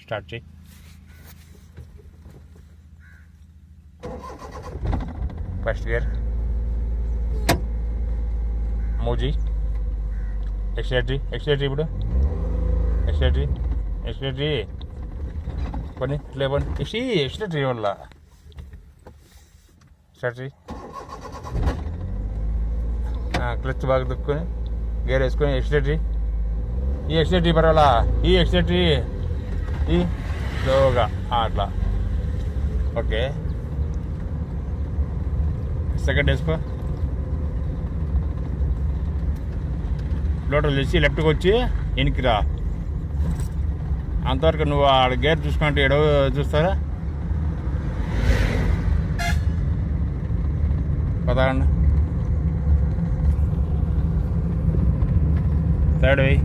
Start చేయి. First gear మూజీ ఎక్స్లేటరీ ఇప్పుడు ఎక్స్లేటరీ పని ఇట్లా పని ఎక్స్లేటరీ వల్ల స్టార్ట్ చేయి. క్లచ్ బాగా దుక్కుని గేర్ వేసుకొని ఎక్స్లేటరీ పర్వాలా ఈ ఎక్స్లేటరీ ఈ స్లోగా అట్లా ఓకే. సెకండ్ వేసుకో. లోటలు తెచ్చి లెఫ్ట్కి వచ్చి వెనక్కి రా. అంతవరకు నువ్వు ఆడ గేర్ చూసుకుంటే ఎడవ చూస్తారా. పదండి థర్డ్ వెయ్యి.